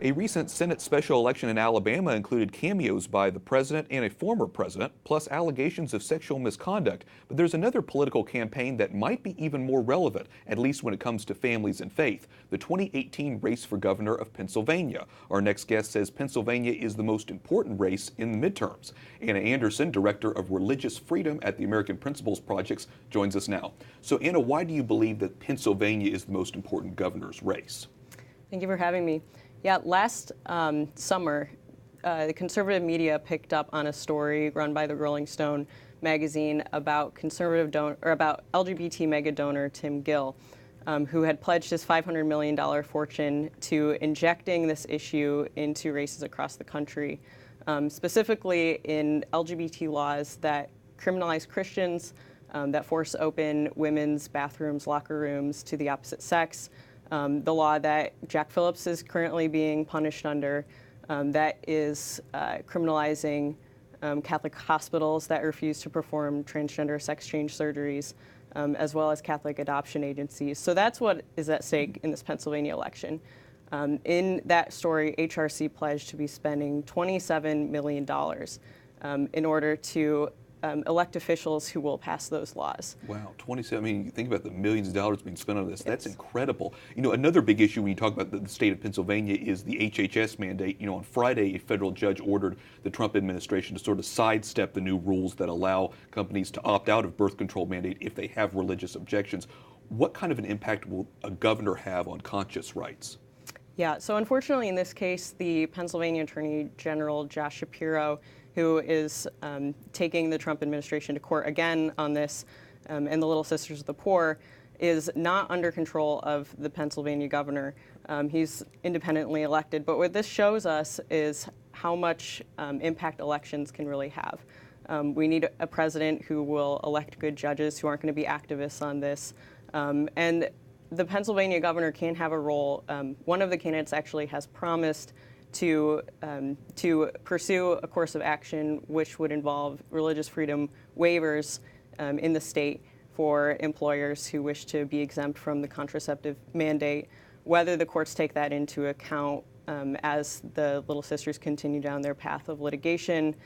A recent Senate special election in Alabama included cameos by the president and a former president, plus allegations of sexual misconduct. But there's another political campaign that might be even more relevant, at least when it comes to families and faith: the 2018 race for governor of Pennsylvania. Our next guest says Pennsylvania is the most important race in the midterms. Anna Anderson, director of religious freedom at the American Principles Project, joins us now. So Anna, why do you believe that Pennsylvania is the most important governor's race? Thank you for having me. Yeah, last summer, the conservative media picked up on a story run by the Rolling Stone magazine about about LGBT mega donor Tim Gill, who had pledged his $500 million fortune to injecting this issue into races across the country, specifically in LGBT laws that criminalize Christians, that force open women's bathrooms, locker rooms to the opposite sex. The law that Jack Phillips is currently being punished under, that is criminalizing Catholic hospitals that refuse to perform transgender sex change surgeries, as well as Catholic adoption agencies. So that's what is at stake in this Pennsylvania election. In that story, HRC pledged to be spending $27 million in order to elect officials who will pass those laws. Wow, 27, I mean, you think about the millions of dollars being spent on this, that's incredible. You know, another big issue when you talk about the state of Pennsylvania is the HHS mandate. You know, on Friday, a federal judge ordered the Trump administration to sort of sidestep the new rules that allow companies to opt out of birth control mandate if they have religious objections. What kind of an impact will a governor have on conscious rights? Yeah, so unfortunately in this case, the Pennsylvania Attorney General, Josh Shapiro, who is taking the Trump administration to court again on this, and the Little Sisters of the Poor, is not under control of the Pennsylvania governor. He's independently elected, but what this shows us is how much impact elections can really have. We need a president who will elect good judges who aren't going to be activists on this, and the Pennsylvania governor can have a role. One of the candidates actually has promised to pursue a course of action which would involve religious freedom waivers in the state for employers who wish to be exempt from the contraceptive mandate. Whether the courts take that into account as the Little Sisters continue down their path of litigation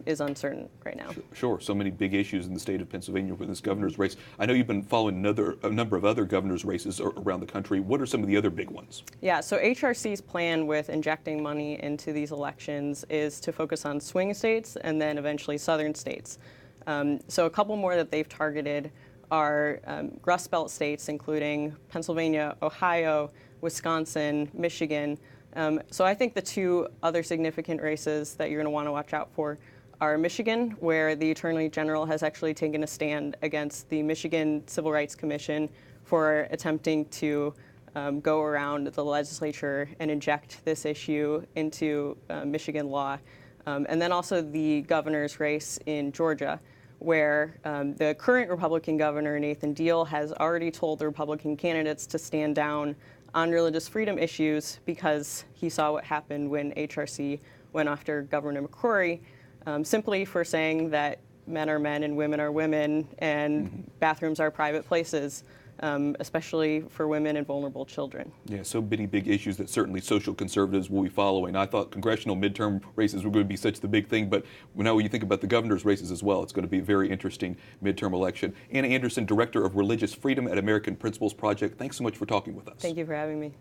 is uncertain right now. Sure. So many big issues in the state of Pennsylvania with this governor's race. I know you've been following a number of other governor's races around the country. What are some of the other big ones? Yeah, so HRC's plan with injecting money into these elections is to focus on swing states and then eventually southern states. So a couple more that they've targeted are Rust Belt states, including Pennsylvania, Ohio, Wisconsin, Michigan. So I think the two other significant races that you're going to want to watch out for are Michigan, where the Attorney General has actually taken a stand against the Michigan Civil Rights Commission for attempting to go around the legislature and inject this issue into Michigan law. And then also the governor's race in Georgia, where the current Republican governor, Nathan Deal, has already told the Republican candidates to stand down on religious freedom issues because he saw what happened when HRC went after Governor McCrory, simply for saying that men are men and women are women and bathrooms are private places, especially for women and vulnerable children. Yeah, so many big issues that certainly social conservatives will be following. I thought congressional midterm races were going to be such the big thing, but now when you think about the governor's races as well, it's going to be a very interesting midterm election. Anna Anderson, Director of Religious Freedom at American Principles Project, thanks so much for talking with us. Thank you for having me.